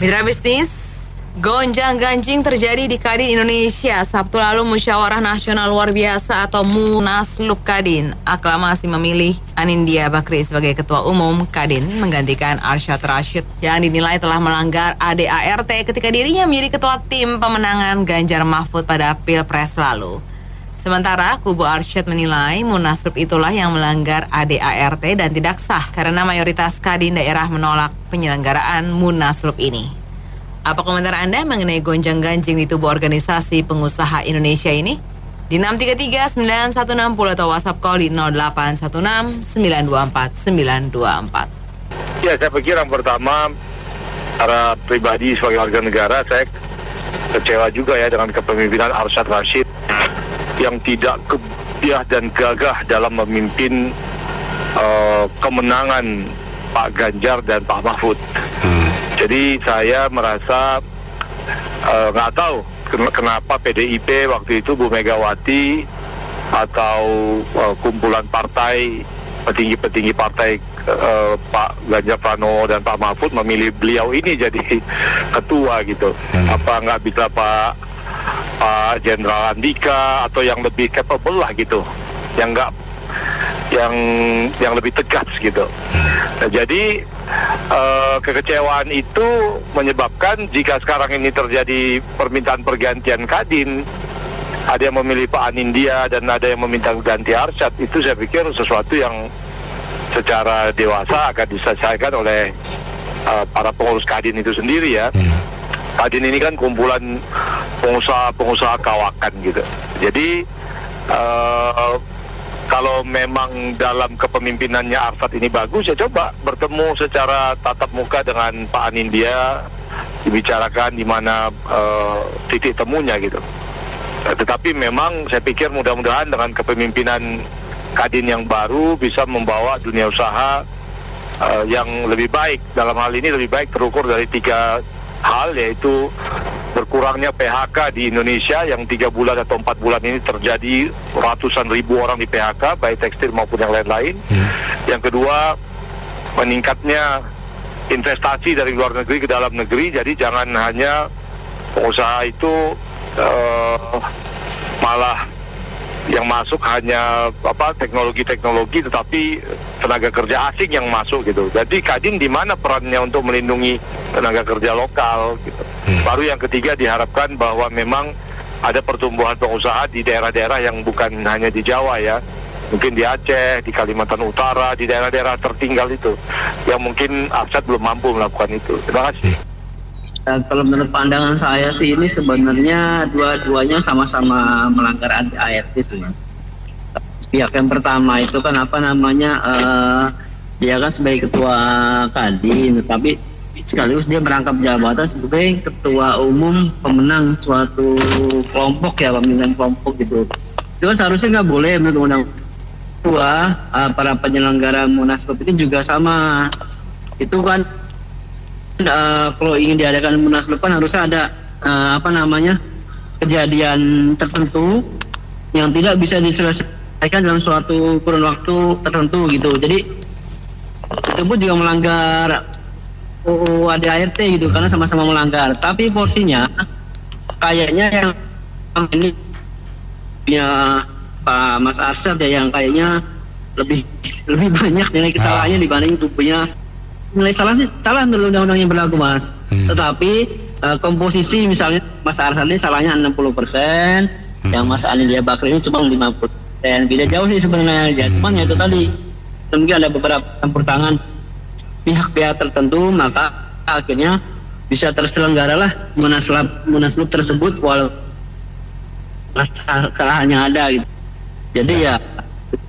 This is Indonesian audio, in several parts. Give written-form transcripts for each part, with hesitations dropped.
Mitra bisnis, gonjang-ganjing terjadi di Kadin Indonesia. Sabtu lalu Musyawarah Nasional Luar Biasa atau Munaslup Kadin aklamasi memilih Anindya Bakri sebagai Ketua Umum Kadin menggantikan Arsyad Rashid yang dinilai telah melanggar ADART ketika dirinya menjadi Ketua Tim Pemenangan Ganjar Mahfud pada Pilpres lalu. Sementara kubu Arsyad menilai Munaslup itulah yang melanggar ADART dan tidak sah karena mayoritas Kadin daerah menolak penyelenggaraan Munaslup ini. Apa komentar Anda mengenai gonjang-ganjing di tubuh organisasi pengusaha Indonesia ini? Di 633-9160 atau WhatsApp call di 0816-924-924. Ya, saya pikir yang pertama, secara pribadi sebagai warga negara, saya kecewa juga ya dengan kepemimpinan Arsyad Rashid yang tidak kebiah dan gagah dalam memimpin kemenangan Pak Ganjar dan Pak Mahfud. Jadi saya merasa nggak tahu kenapa PDIP waktu itu Bu Megawati atau kumpulan partai petinggi-petinggi partai Pak Ganjar Pranowo dan Pak Mahfud memilih beliau ini jadi ketua gitu. Apa nggak bisa Pak Jenderal Andika atau yang lebih capable lah gitu, yang nggak yang lebih tegas gitu. Nah, jadi kekecewaan itu menyebabkan jika sekarang ini terjadi permintaan pergantian Kadin, ada yang memilih Pak Anindya dan ada yang meminta ganti Arsyad, itu saya pikir sesuatu yang secara dewasa akan diselesaikan oleh para pengurus Kadin itu sendiri ya. Kadin ini kan kumpulan pengusaha kawakan gitu. Jadi kalau memang dalam kepemimpinannya Arsyad ini bagus, ya coba bertemu secara tatap muka dengan Pak Anindya, dibicarakan di mana titik temunya gitu. Tetapi memang saya pikir mudah-mudahan dengan kepemimpinan Kadin yang baru bisa membawa dunia usaha yang lebih baik. Dalam hal ini lebih baik terukur dari 3 hal, yaitu berkurangnya PHK di Indonesia yang 3 bulan atau 4 bulan ini terjadi ratusan ribu orang di PHK, baik tekstil maupun yang lain-lain. Yang kedua, meningkatnya investasi dari luar negeri ke dalam negeri. Jadi jangan hanya pengusaha itu malah yang masuk hanya teknologi-teknologi, tetapi tenaga kerja asing yang masuk gitu. Jadi Kadin di mana perannya untuk melindungi tenaga kerja lokal gitu. Baru yang ketiga diharapkan bahwa memang ada pertumbuhan pengusaha di daerah-daerah yang bukan hanya di Jawa ya, mungkin di Aceh, di Kalimantan Utara, di daerah-daerah tertinggal itu yang mungkin Arsyad belum mampu melakukan itu. Terima kasih. Kalau menurut pandangan saya sih ini sebenarnya dua-duanya sama-sama melanggar ADART sih, Mas. Pihak yang pertama itu kan dia kan sebagai ketua Kadin, tapi sekaligus dia merangkap jabatan sebagai ketua umum pemenang suatu kelompok ya, pemilihan kelompok gitu. Itu kan seharusnya nggak boleh menurut undang-undang. Para penyelenggara Munaslup ini juga sama. Itu kan kalau ingin diadakan Munaslup kan harusnya ada kejadian tertentu yang tidak bisa diselesaikan dalam suatu kurun waktu tertentu gitu. Jadi itu pun juga melanggar UU ADART gitu, karena sama-sama melanggar. Tapi porsinya kayaknya yang ini punya Pak Mas Arsyad ya, yang kayaknya lebih banyak nilai kesalahannya dibanding tubuhnya. Nilai salah menurut undang-undang yang berlaku, Mas. Tetapi komposisi misalnya Mas Arsyad ini salahnya 60%, yang Mas Anindya Bakri ini cuma 50%. Beda jauh sih sebenarnya ya. Cuman ya itu tadi, mungkin ada beberapa campur tangan pihak-pihak tertentu, maka akhirnya bisa terselenggaralah munaslup tersebut walaupun kesalahannya ada gitu. Jadi ya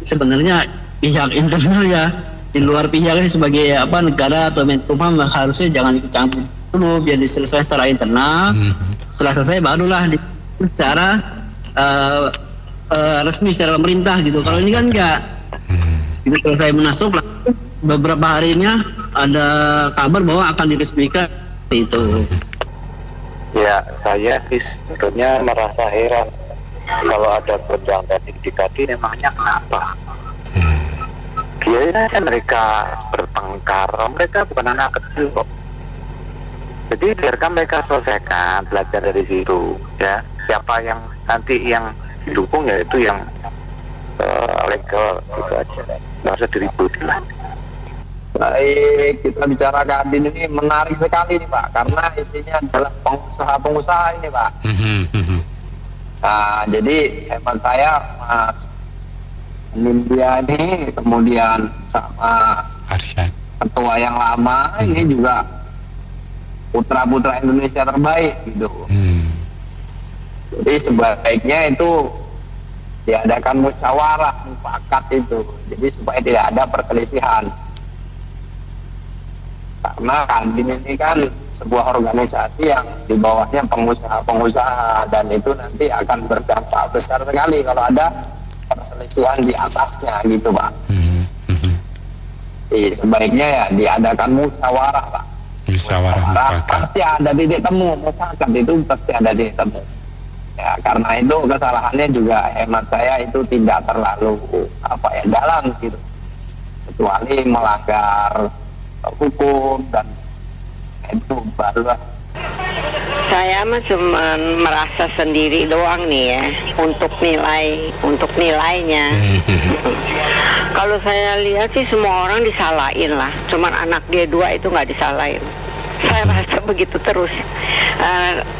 sebenarnya pihak internal ya, di luar pihak ini sebagai negara atau Menkumham harusnya jangan ikut campur dulu, biar diselesaikan secara internal. Setelah selesai barulah secara resmi secara pemerintah gitu. Kalau ini kan enggak. Itu selesai munaslup, beberapa harinya ada kabar bahwa akan diresmikan itu. Ya, saya sih sebetulnya merasa heran kalau ada gonjang-ganjing di Kadin, emangnya kenapa? Biarin aja mereka bertengkar, mereka bukan anak kecil kok. Jadi biarkan mereka selesaikan, belajar dari situ ya. Siapa yang nanti yang didukung ya itu yang legal gitu aja, nggak usah diributin lah. Baik, kita bicara Kadin ini menarik sekali nih Pak, karena isinya adalah pengusaha-pengusaha ini Pak. Nah, jadi hemat saya Mas Nindya ini kemudian sama Arsyad, ketua yang lama ini juga putra-putra Indonesia terbaik gitu. Jadi sebaiknya itu diadakan musyawarah mufakat itu, jadi supaya tidak ada perselisihan. Karena Kadin ini kan sebuah organisasi yang di bawahnya pengusaha-pengusaha, dan itu nanti akan berdampak besar sekali kalau ada perselisihan di atasnya gitu Pak. Jadi sebaiknya ya diadakan musyawarah Pak. musyawarah mufakat. Pasti ada titik temu, mufakat itu pasti ada titik temu. Ya, karena itu kesalahannya juga hemat saya itu tidak terlalu dalam gitu, kecuali melanggar hukum, dan itu barulah. Saya mah cuma merasa sendiri doang nih ya, untuk nilainya. Kalau saya lihat sih semua orang disalahin lah, cuman anak dia 2 itu nggak disalahin. Saya rasa begitu terus.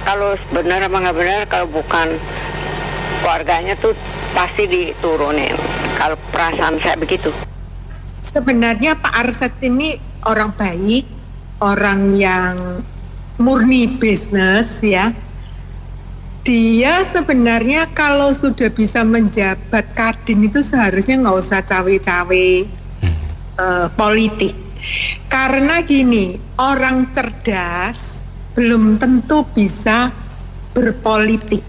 Kalau benar apa nggak benar, kalau bukan keluarganya tuh pasti diturunin. Kalau perasaan saya begitu. Sebenarnya Pak Arsyad ini orang baik, orang yang murni bisnis ya. Dia sebenarnya kalau sudah bisa menjabat Kadin itu seharusnya nggak usah cawe-cawe politik. Karena gini, orang cerdas belum tentu bisa berpolitik.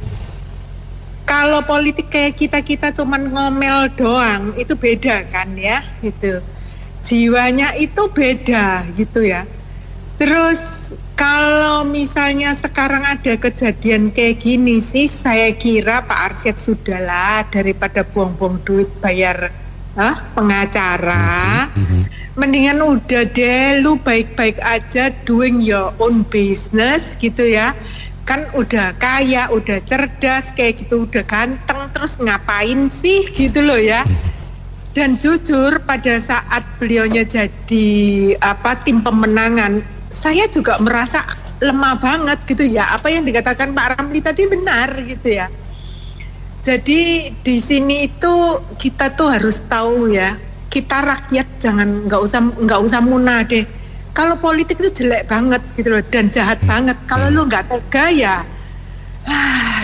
Kalau politik kayak kita cuman ngomel doang, itu beda kan ya, gitu. Jiwanya itu beda gitu ya. Terus kalau misalnya sekarang ada kejadian kayak gini sih, saya kira Pak Arsyad sudahlah, daripada buang-buang duit bayar pengacara, mendingan udah deh lu baik-baik aja doing your own business gitu ya. Kan udah kaya, udah cerdas kayak gitu, udah ganteng, terus ngapain sih gitu loh ya. Dan jujur pada saat beliaunya jadi tim pemenangan, saya juga merasa lemah banget gitu ya. Apa yang dikatakan Pak Ramli tadi benar gitu ya. Jadi di sini itu kita tuh harus tahu ya, kita rakyat jangan nggak usah munah deh. Kalau politik itu jelek banget gitu loh, dan jahat banget. Kalau lu nggak tega ya,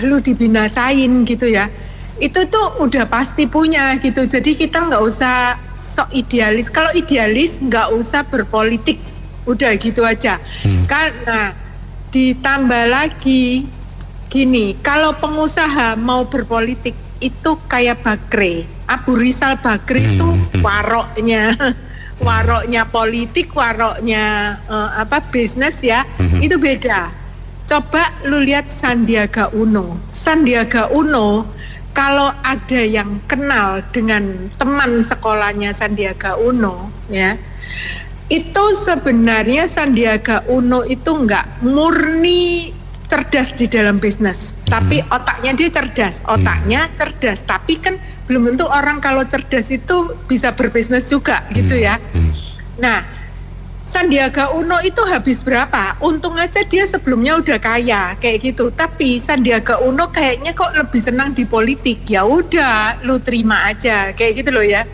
lu dibinasain gitu ya. Itu tuh udah pasti punya gitu. Jadi kita nggak usah sok idealis. Kalau idealis nggak usah berpolitik, udah gitu aja. Karena ditambah lagi gini, kalau pengusaha mau berpolitik itu kayak Bakri, Abu Rizal Bakri itu waroknya politik, waroknya bisnis ya, itu beda. Coba lu lihat Sandiaga Uno. Sandiaga Uno, kalau ada yang kenal dengan teman sekolahnya Sandiaga Uno ya, itu sebenarnya Sandiaga Uno itu nggak murni cerdas di dalam bisnis, tapi otaknya dia cerdas, tapi kan belum tentu orang kalau cerdas itu bisa berbisnis juga gitu ya. Nah, Sandiaga Uno itu habis berapa? Untung aja dia sebelumnya udah kaya kayak gitu, tapi Sandiaga Uno kayaknya kok lebih senang di politik. Ya udah, lu terima aja kayak gitu loh ya.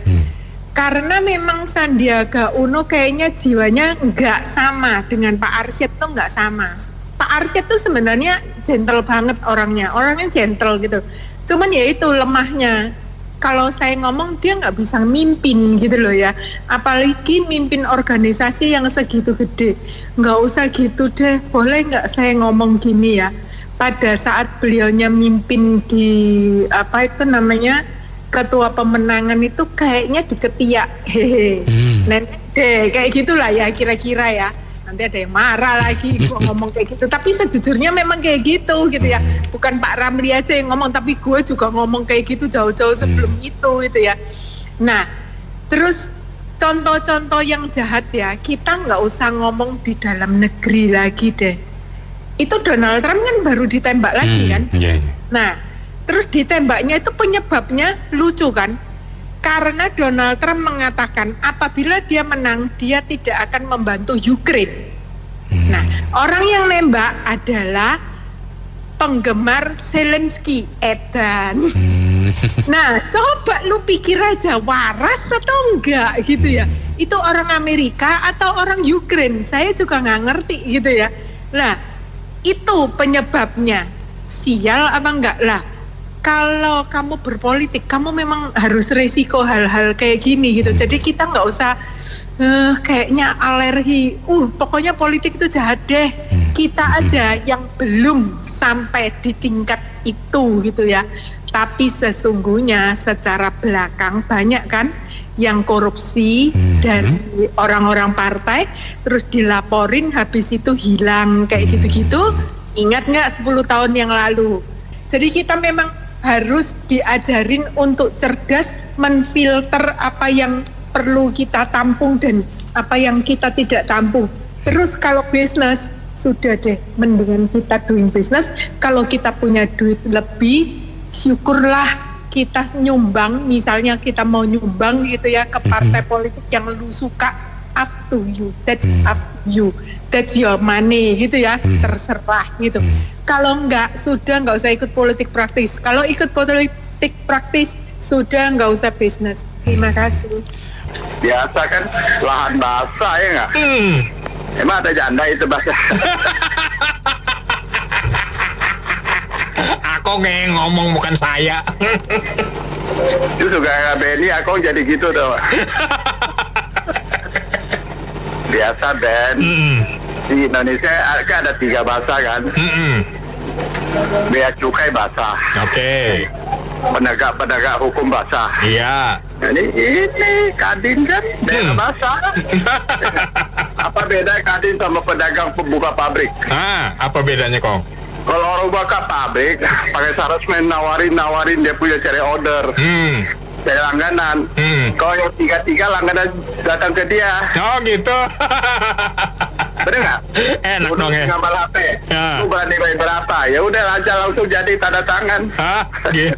Karena memang Sandiaga Uno kayaknya jiwanya nggak sama dengan Pak Arsyad, tuh nggak sama. Pak Arsyad tuh sebenarnya gentle banget orangnya gentle gitu. Cuman ya itu lemahnya. Kalau saya ngomong dia nggak bisa mimpin gitu loh ya. Apalagi mimpin organisasi yang segitu gede. Nggak usah gitu deh. Boleh nggak saya ngomong gini ya? Pada saat beliaunya mimpin di ketua pemenangan itu kayaknya di ketiak. Nanti deh kayak gitulah ya kira-kira ya. Nanti ada yang marah lagi gue ngomong kayak gitu, tapi sejujurnya memang kayak gitu ya. Bukan Pak Ramli aja yang ngomong, tapi gue juga ngomong kayak gitu jauh-jauh sebelum itu ya. Nah, terus contoh-contoh yang jahat ya, kita nggak usah ngomong di dalam negeri lagi deh. itu Donald Trump kan baru ditembak lagi kan. Iya. Nah, terus ditembaknya itu penyebabnya lucu kan? Karena Donald Trump mengatakan apabila dia menang, dia tidak akan membantu Ukraine. Nah, orang yang nembak adalah penggemar Zelensky, Edan. Nah, coba lu pikir aja, waras atau enggak gitu ya? Itu orang Amerika atau orang Ukraine? Saya juga nggak ngerti gitu ya. Nah, itu penyebabnya. Sial apa enggak lah? Kalau kamu berpolitik, kamu memang harus resiko hal-hal kayak gini gitu. Jadi kita nggak usah kayaknya alergi. Pokoknya politik itu jahat deh. Kita aja yang belum sampai di tingkat itu gitu ya. Tapi sesungguhnya secara belakang banyak kan yang korupsi dari orang-orang partai, terus dilaporin habis itu hilang kayak gitu-gitu. Ingat nggak 10 tahun yang lalu? Jadi kita memang harus diajarin untuk cerdas menfilter apa yang perlu kita tampung dan apa yang kita tidak tampung. Terus kalau bisnis, sudah deh, mendingan kita doing business. Kalau kita punya duit lebih, syukurlah kita nyumbang. Misalnya kita mau nyumbang gitu ya ke partai politik yang lu suka, up to you, that's up to you, that's your money gitu ya, terserah gitu. Kalau enggak, sudah nggak usah ikut politik praktis. Kalau ikut politik praktis, sudah nggak usah bisnis. Terima kasih. Biasa kan lahan basah ya nggak? Emang ada janda itu basah? Aku ngomong bukan saya. Itu juga Benny, aku jadi gitu tuh. Biasa Ben. Di Indonesia kan ada 3 bahasa kan. Bea cukai basah. Oke. Penegak hukum basah. Iya. Jadi ini Kadin kan daerah basah. Apa beda Kadin sama pedagang pembuka pabrik? Apa bedanya kong? Kalau orang buka pabrik pakai salesman nawarin dia punya cari order. Cari langganan. Kalau yang 3 langganan datang ke dia. Oh gitu. Bener nggak? Enak udah dong ya. Ngambil HP. Ya. Lu berani bayar berapa? Ya udah langsung jadi tanda tangan. Gitu.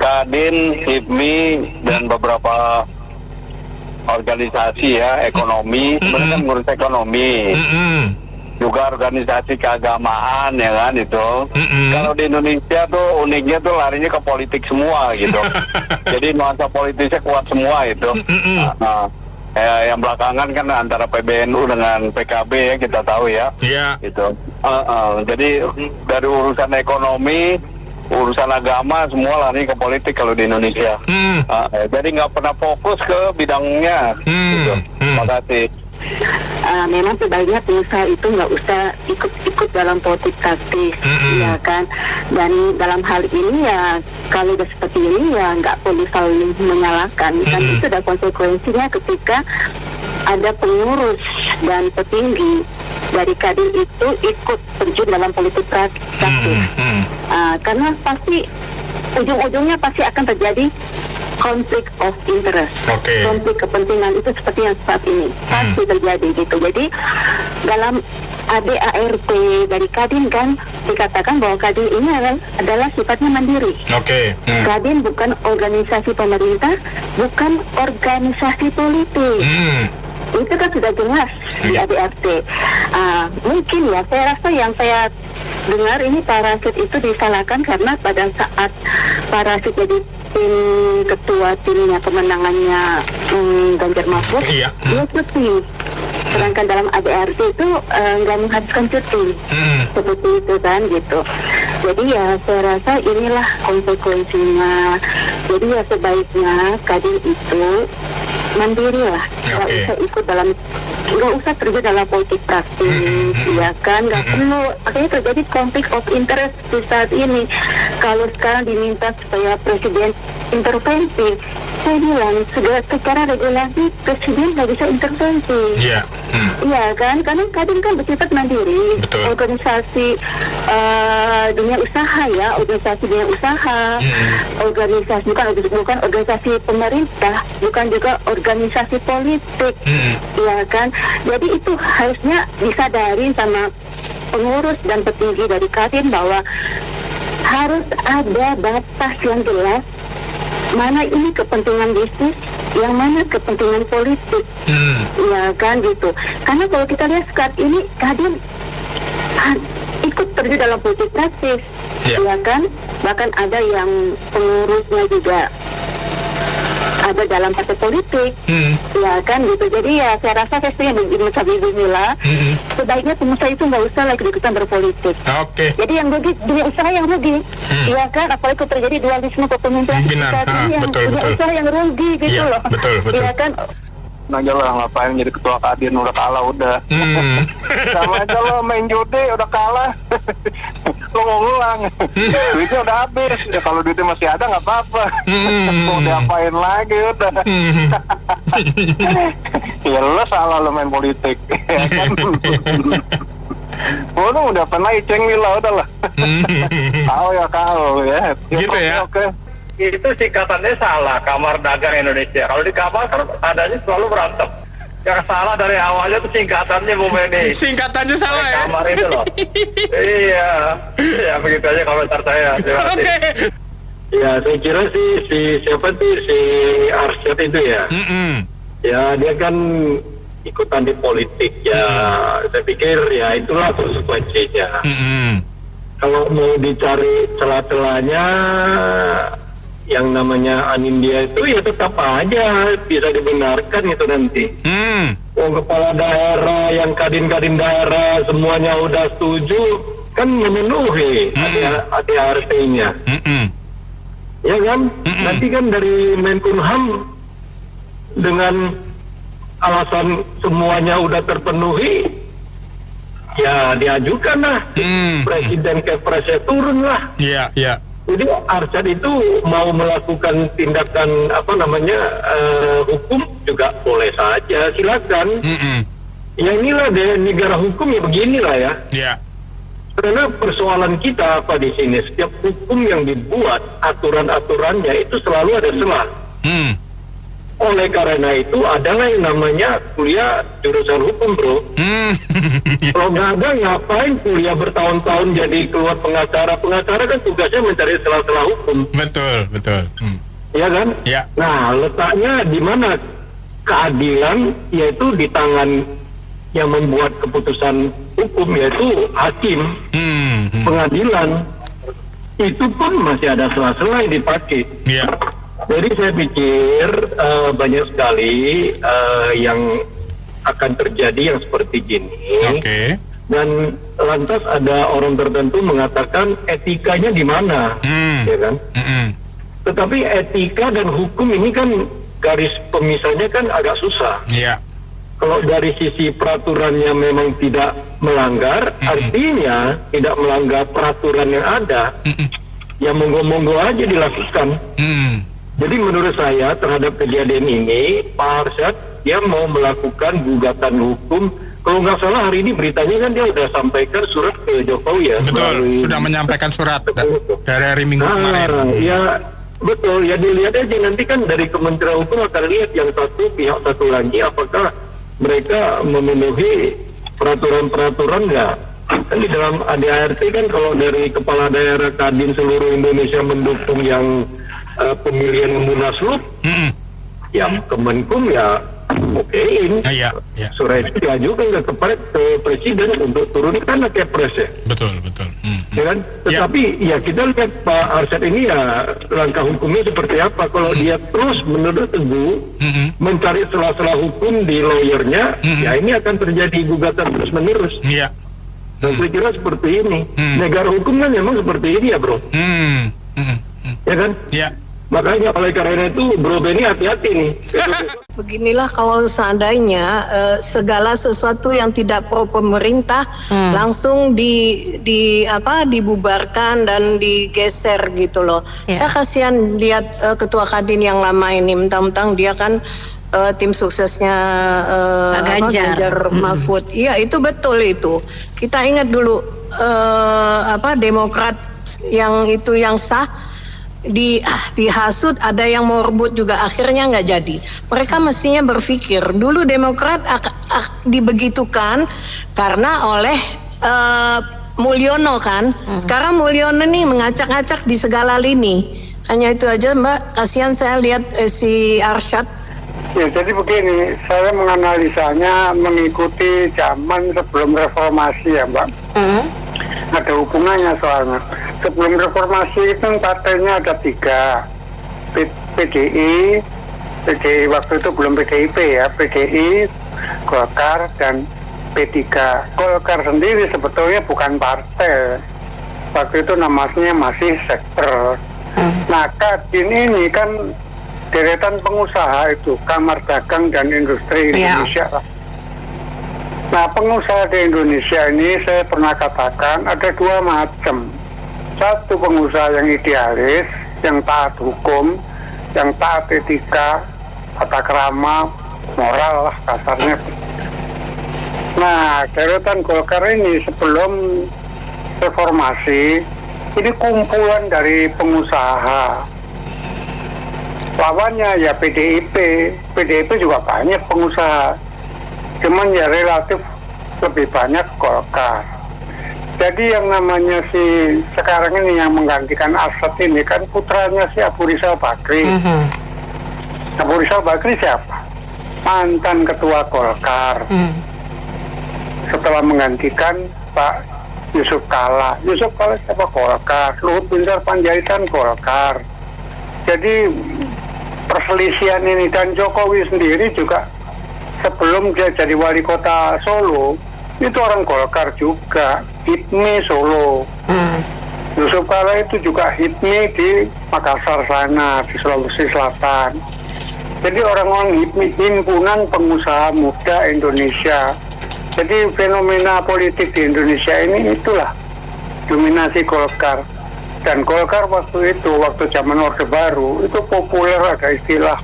Kadin, HIPMI dan beberapa organisasi ya ekonomi, sebenarnya ngurus ekonomi. Juga organisasi keagamaan ya kan itu. Kalau di Indonesia tuh uniknya tuh larinya ke politik semua gitu. Jadi nuansa politisnya kuat semua itu. Yang belakangan kan antara PBNU dengan PKB ya kita tahu ya. Iya. Gitu. Jadi dari urusan ekonomi, urusan agama semua lari ke politik kalau di Indonesia. Jadi nggak pernah fokus ke bidangnya. Gitu. Terima kasih. Memang sebaiknya pengusaha itu nggak usah ikut dalam politik praktis, ya kan. Dan dalam hal ini ya kalau udah seperti ini ya nggak perlu saling menyalahkan. Kan itu ada konsekuensinya ketika ada pengurus dan petinggi dari Kadin itu ikut terjun dalam politik praktis. Karena pasti ujung-ujungnya pasti akan terjadi konflik of interest, konflik kepentingan itu seperti yang saat ini pasti terjadi gitu. Jadi dalam ADART dari Kadin kan dikatakan bahwa Kadin ini adalah sifatnya mandiri. Kadin bukan organisasi pemerintah, bukan organisasi politik. Itu kan sudah jelas di ADART. Mungkin ya, saya rasa yang saya dengar ini parasit itu disalahkan karena pada saat parasit jadi ketua timnya pemenangannya Ganjar Mahfud, dia cuti. Sedangkan dalam ADART itu nggak menghabiskan cuti, seperti itu kan gitu. Jadi ya saya rasa inilah konsekuensinya. Jadi ya sebaiknya Kadin itu mandiri lah, nggak usah ikut dalam, nggak usah terjun dalam politik praktis, ya kan, nggak perlu. Akhirnya terjadi konflik of interest di saat ini. Kalau sekarang diminta supaya presiden intervensi, saya bilang secara regulasi presiden nggak bisa intervensi. Iya kan, karena Kadin kan bersifat mandiri. Organisasi dunia usaha ya, organisasi dunia usaha, organisasi bukan organisasi pemerintah, bukan juga organisasi politik, ya kan. Jadi itu harusnya disadari sama pengurus dan petinggi dari Kadin bahwa harus ada batas yang jelas, mana ini kepentingan bisnis, yang mana kepentingan politik, ya kan gitu. Karena kalau kita lihat saat ini Kadin ikut terjun dalam politik praktis, ya kan. Bahkan ada yang pengurusnya juga ada dalam partai politik, ya kan gitu. Jadi ya saya rasa saya setuju dengan Ibu Mila, sebaiknya pengusaha itu nggak usah lagi ikutan berpolitik. Jadi yang rugi dunia usaha yang rugi, ya kan. Apalagi kalau terjadi dualisme kepemimpinan yang dunia usaha yang rugi gitu loh, ya kan. Aja lah, ngapain jadi ketua Kadin, udah kalah udah. Sama aja lo main judi udah kalah. Lo mau ngulang, duitnya udah habis. Ya kalau duitnya masih ada nggak apa-apa. Mau diapain lagi udah. Ya lo salah lo main politik, ya kan. Udah pernah iceng Mila udahlah. Kau ya. Gitu ya. Oke. Itu singkatannya salah, Kamar Dagang Indonesia. Kalau di kapal kan adanya selalu berantem. Yang salah dari awalnya tuh singkatannya Bu Meni. Singkatannya salah ya? Kamar itu loh. Iya. Ya begitu aja komentar saya. Oke. Ya saya kira si Arsyad itu ya. Ya dia kan ikutan di politik ya. Saya pikir ya itulah konsekuensinya. Kalau mau dicari celah-celahnya, yang namanya Anindya itu ya tetap aja bisa dibenarkan itu nanti. Kepala daerah yang kadin daerah semuanya udah setuju kan memenuhi ADART-nya. Ya kan? Nanti kan dari Menkumham dengan alasan semuanya udah terpenuhi, ya diajukan lah. Presiden Kepresnya turun lah. Iya. Jadi Arsyad itu mau melakukan tindakan hukum juga boleh saja, silakan. Ya inilah deh negara hukum ya beginilah ya. Iya. Karena persoalan kita apa di sini, setiap hukum yang dibuat aturan-aturannya itu selalu ada celah. Oleh karena itu adalah yang namanya kuliah jurusan hukum, bro. Kalau nggak ada, ngapain kuliah bertahun-tahun jadi keluar pengacara? Pengacara kan tugasnya mencari celah-celah hukum. Betul. Iya kan? Ya. Nah, letaknya di mana keadilan, yaitu di tangan yang membuat keputusan hukum, yaitu hakim. Pengadilan itu pun masih ada celah-celah yang dipakai. Iya. Jadi saya pikir banyak sekali yang akan terjadi yang seperti gini. Dan lantas ada orang tertentu mengatakan etikanya di mana, ya kan? Tetapi etika dan hukum ini kan garis pemisahnya kan agak susah. Iya. Kalau dari sisi peraturannya memang tidak melanggar, artinya tidak melanggar peraturan yang ada. Ya monggo-monggo aja dilakukan. Jadi menurut saya terhadap kejadian ini, Pak Arsyad dia mau melakukan gugatan hukum. Kalau nggak salah hari ini beritanya kan dia sudah sampaikan surat ke Jokowi ya. Betul, sudah menyampaikan surat dari hari Minggu kemarin. Ya betul, ya dilihat aja nanti kan dari Kementerian Hukum akan lihat yang satu pihak satu lagi apakah mereka memenuhi peraturan-peraturan nggak. Kan di dalam ADART kan kalau dari Kepala Daerah Kadin seluruh Indonesia mendukung yang pemilihan Munaslup, yang Kemenkum ya okein. Surat itu diajukan ke Presiden untuk turunkan ke Kepres ya. Betul. Ya kan? Tetapi ya kita lihat Pak Arsyad ini ya langkah hukumnya seperti apa. Kalau dia terus menerus teguh mencari celah-celah hukum di lawyernya, ya ini akan terjadi gugatan terus menerus. Dan saya kira seperti ini. Negara hukum kan memang seperti ini ya bro. Ya kan? Makanya oleh karena itu Bro Benny hati-hati nih. Beginilah kalau seandainya segala sesuatu yang tidak pro pemerintah langsung dibubarkan dan digeser gitu loh. Saya kasihan lihat ketua Kadin yang lama ini, mentang-mentang dia kan tim suksesnya Ganjar Mahfud. Iya itu betul itu. Kita ingat dulu Demokrat yang itu yang sah dihasut, ada yang mau rebut juga, akhirnya nggak jadi. Mereka mestinya berpikir dulu Demokrat dibegitukan karena oleh Mulyono kan. Sekarang Mulyono nih mengacak-acak di segala lini. Hanya itu aja Mbak, kasihan saya lihat si Arsyad. Ya, jadi begini, saya menganalisanya mengikuti zaman sebelum reformasi ya Mbak. Ada hubungannya soalnya. Sebelum reformasi itu partainya ada 3. PDI waktu itu belum PDIP ya, PDI, Golkar, dan P3. Golkar sendiri sebetulnya bukan partai. Waktu itu namanya masih sektor. Nah, Kadin ini kan deretan pengusaha itu, Kamar Dagang dan Industri Indonesia. Nah, pengusaha di Indonesia ini saya pernah katakan ada 2 macam. Satu pengusaha yang idealis, yang taat hukum, yang taat etika, tata krama, moral lah kasarnya. Nah, deretan Golkar ini sebelum reformasi, ini kumpulan dari pengusaha. Lawannya ya PDIP juga banyak pengusaha, cuman ya relatif lebih banyak Golkar. Jadi yang namanya si sekarang ini yang menggantikan Arsyad ini kan putranya si Abu Rizal Bakri. Abu Rizal Bakri siapa? Mantan ketua Golkar. Setelah menggantikan Pak Yusuf Kala. Yusuf Kala siapa? Golkar. Luhut Binsar Panjaitan Golkar. Jadi perselisihan ini, dan Jokowi sendiri juga sebelum dia jadi wali kota Solo itu orang Golkar juga, HIPMI Solo. Yusuf Kala itu juga HIPMI di Makassar sana, di Sulawesi Selatan. Jadi orang-orang HIPMI, himpunan pengusaha muda Indonesia. Jadi fenomena politik di Indonesia ini itulah dominasi Golkar. Dan Golkar waktu itu, waktu zaman Orde Baru, itu populer, ada istilah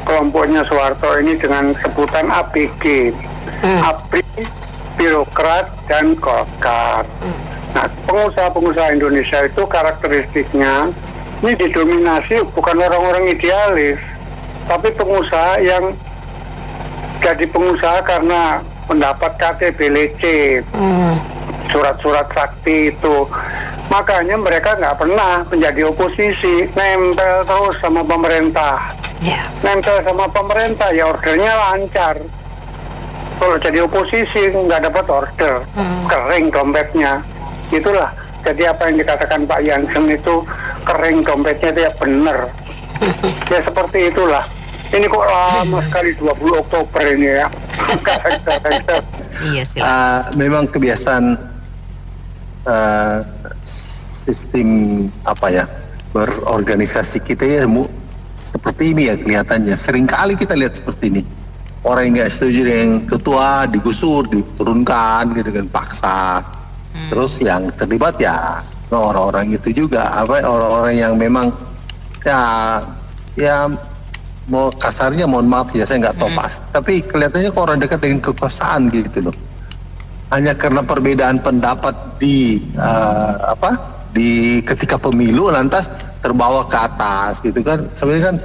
kelompoknya Soeharto ini dengan sebutan ABG. ABRI, birokrat, dan Golkar. Nah, pengusaha-pengusaha Indonesia itu karakteristiknya ini didominasi bukan orang-orang idealis, tapi pengusaha yang jadi pengusaha karena mendapat KTBLC, surat-surat sakti itu. Makanya mereka nggak pernah menjadi oposisi, nempel terus sama pemerintah. Nempel sama pemerintah, ya ordernya lancar. Kalau jadi oposisi nggak dapat order, kering dompetnya. Itulah, jadi apa yang dikatakan Pak Jansen itu kering dompetnya itu ya benar. Ya seperti itulah. Ini kok lama sekali 20 Oktober ini ya. Iya sih. Memang kebiasaan sistem apa ya berorganisasi kita ya seperti ini ya kelihatannya. Seringkali kita lihat seperti ini. Orang yang nggak setuju dengan ketua digusur, diturunkan gitu dengan paksa. Terus yang terlibat ya orang-orang itu juga, orang-orang yang memang ya mau kasarnya mohon maaf ya saya nggak tahu pasti, tapi kelihatannya kok orang dekat dengan kekuasaan gitu loh. Hanya karena perbedaan pendapat di ketika pemilu lantas terbawa ke atas gitu kan. Sebenarnya kan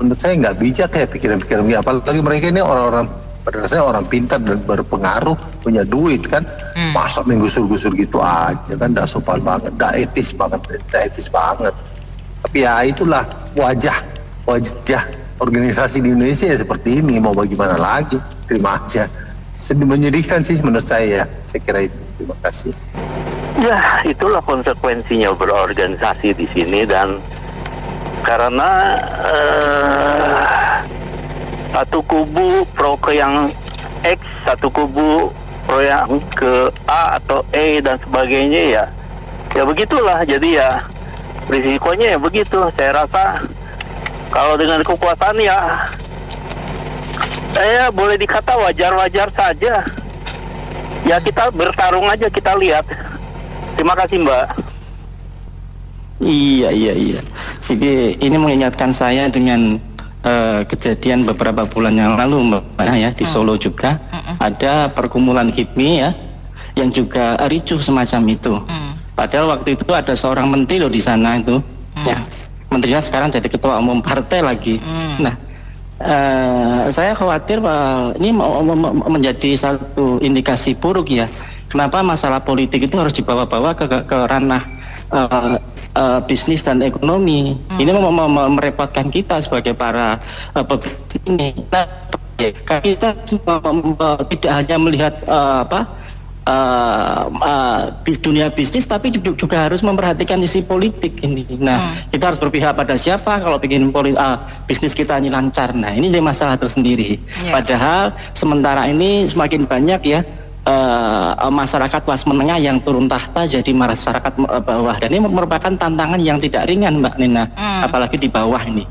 menurut saya nggak bijak ya pikiran-pikiran, apalagi mereka ini orang-orang pada dasarnya orang pintar dan berpengaruh, punya duit kan, masuk menggusur-gusur gitu aja kan, nggak sopan banget, nggak etis banget. Tapi ya itulah wajah organisasi di Indonesia ya seperti ini, mau bagaimana lagi, terima aja. Menyedihkan sih menurut saya kira itu. Terima kasih. Ya, itulah konsekuensinya berorganisasi di sini, dan karena satu kubu pro ke yang X, satu kubu pro yang ke A atau E dan sebagainya, ya begitulah. Jadi ya risikonya ya begitu. Saya rasa kalau dengan kekuasaan ya saya boleh dikata wajar-wajar saja. Ya kita bertarung aja, kita lihat. Terima kasih Mbak. Iya. Jadi ini mengingatkan saya dengan kejadian beberapa bulan yang lalu Mbak ya, di Solo juga ada pergumulan HIPMI ya yang juga ricuh semacam itu. Padahal waktu itu ada seorang menteri loh di sana itu. Ya, menterinya sekarang jadi ketua umum partai lagi. Nah, saya khawatir ini menjadi satu indikasi buruk ya. kenapa masalah politik itu harus dibawa-bawa ke ranah bisnis dan ekonomi. Ini merepotkan kita sebagai para pebisnis ini. Nah, kita tidak hanya melihat dunia bisnis, tapi juga harus memperhatikan isi politik ini. Nah, kita harus berpihak pada siapa kalau bikin bisnis kita ini lancar. Nah, ini masalah tersendiri. Padahal sementara ini semakin banyak ya masyarakat kelas menengah yang turun tahta jadi masyarakat bawah, dan ini merupakan tantangan yang tidak ringan, Mbak Nina, apalagi di bawah ini.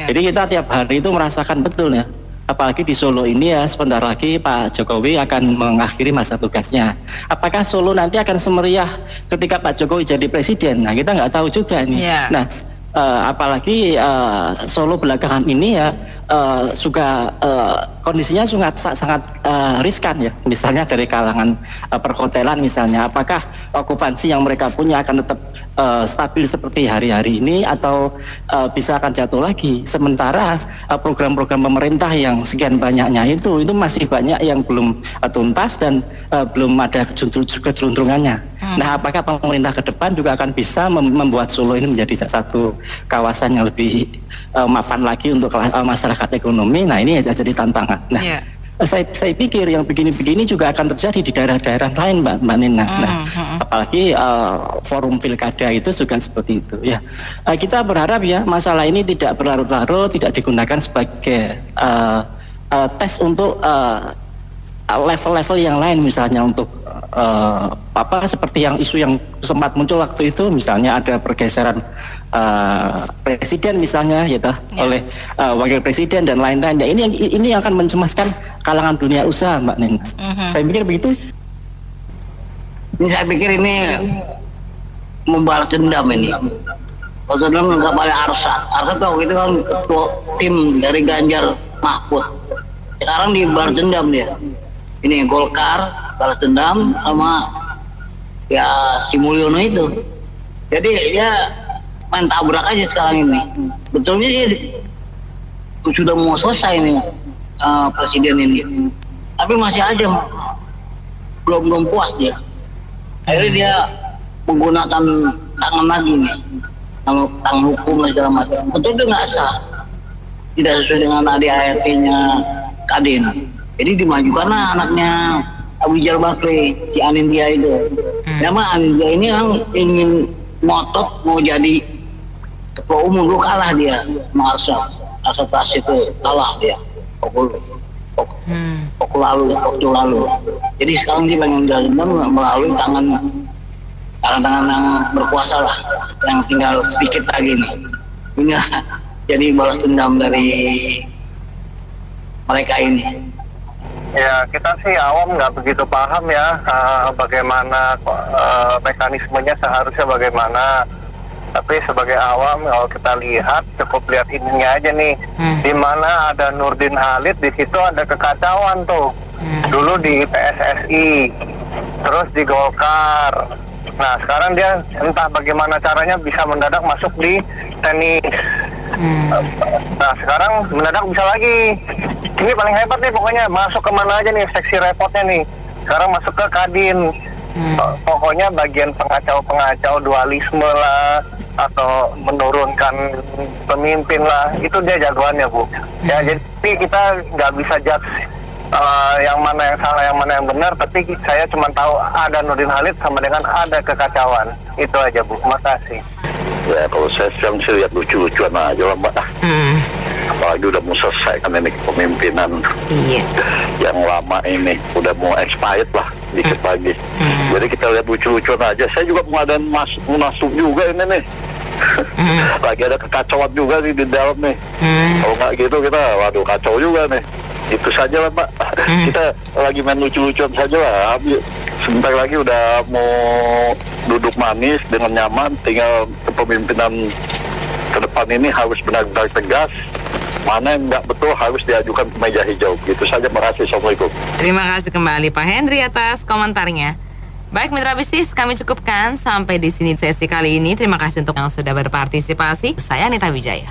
Jadi kita tiap hari itu merasakan betul ya. Apalagi di Solo ini ya, sebentar lagi Pak Jokowi akan mengakhiri masa tugasnya. Apakah Solo nanti akan semeriah ketika Pak Jokowi jadi presiden? Nah, kita nggak tahu juga nih. Nah, apalagi Solo belakangan ini ya juga kondisinya sangat riskan ya. Misalnya dari kalangan perhotelan misalnya, apakah okupansi yang mereka punya akan tetap stabil seperti hari-hari ini atau bisa akan jatuh lagi? Sementara program-program pemerintah yang sekian banyaknya itu masih banyak yang belum tuntas dan belum ada kecenderungannya. Nah, apakah pemerintah ke depan juga akan bisa membuat Solo ini menjadi satu kawasan yang lebih mapan lagi untuk masyarakat ekonomi? Nah, ini jadi tantangan. Nah, saya pikir yang begini-begini juga akan terjadi di daerah-daerah lain, Mbak Nina. Nah, apalagi forum pilkada itu juga seperti itu. Ya, kita berharap ya masalah ini tidak berlarut-larut, tidak digunakan sebagai tes untuk level-level yang lain, misalnya untuk seperti yang isu yang sempat muncul waktu itu, misalnya ada pergeseran presiden misalnya oleh wakil presiden dan lain-lain. Ya, ini akan mencemaskan kalangan dunia usaha, Mbak Nina. Saya pikir begitu. Saya pikir ini membalas dendam ini. Maksudnya nggak boleh Arsad tuh itu kan ketua tim dari Ganjar Mahfud. Sekarang dibalas dendam dia. Ini Golkar balas dendam sama ya si Mulyono itu. Jadi ya main tabrak aja sekarang ini. Betulnya sih sudah mau selesai ini presiden ini, tapi masih aja belum puas dia. Akhirnya dia menggunakan tangan lagi nih, tangan hukum dan segala macam. Betul itu nggak sah, tidak sesuai dengan ADART-nya Kadin. Jadi dimajukanlah anaknya Abu Rizal Bakri, si Anindya itu. Memang Anindya ini kan ingin ngotot mau jadi ketua umum, lu kalah dia sama Arsad itu kalah dia waktu lalu. Jadi sekarang dia pengen dendam melalui tangan yang berkuasa lah, yang tinggal sedikit lagi nih. Ini jadi balas dendam dari mereka ini. Ya, kita sih awam nggak begitu paham ya bagaimana mekanismenya seharusnya bagaimana. Tapi sebagai awam kalau kita lihat cukup lihat ininya aja nih, di mana ada Nurdin Halid, di situ ada kekacauan tuh. Dulu di PSSI, terus di Golkar. Nah, sekarang dia entah bagaimana caranya bisa mendadak masuk di tenis. Nah, sekarang mendadak bisa lagi. Ini paling hebat nih pokoknya, masuk kemana aja nih seksi repotnya nih. Sekarang masuk ke Kadin. Pokoknya bagian pengacau-pengacau dualisme lah, atau menurunkan pemimpin lah, itu dia jagoannya, Bu. Ya, jadi kita nggak bisa judge yang mana yang salah, yang mana yang benar, tapi saya cuma tahu ada Nurdin Halid sama dengan ada kekacauan. Itu aja, Bu. Makasih. Ya, kalau saya sekarang sih lihat lucu-lucuan aja lah, Mbak. Apalagi udah mau selesai kan ini kepemimpinan yang lama ini, udah mau expired lah dikit lagi. Jadi kita lihat lucu-lucuan aja. Saya juga pengadaan munaslup juga ini nih. Lagi ada kekacauan juga nih di dalam nih. Kalau nggak gitu kita, waduh kacau juga nih. Itu saja lah, Pak. Kita lagi main lucu-lucuan saja lah. Sebentar lagi udah mau duduk manis dengan nyaman. Tinggal kepemimpinan ke depan ini harus benar-benar tegas. Mana yang nggak betul harus diajukan ke meja hijau. Gitu saja. Makasih. Assalamualaikum. Terima kasih kembali Pak Hendri atas komentarnya. Baik mitra bisnis, kami cukupkan sampai di sini sesi kali ini. Terima kasih untuk yang sudah berpartisipasi. Saya Anita Wijaya.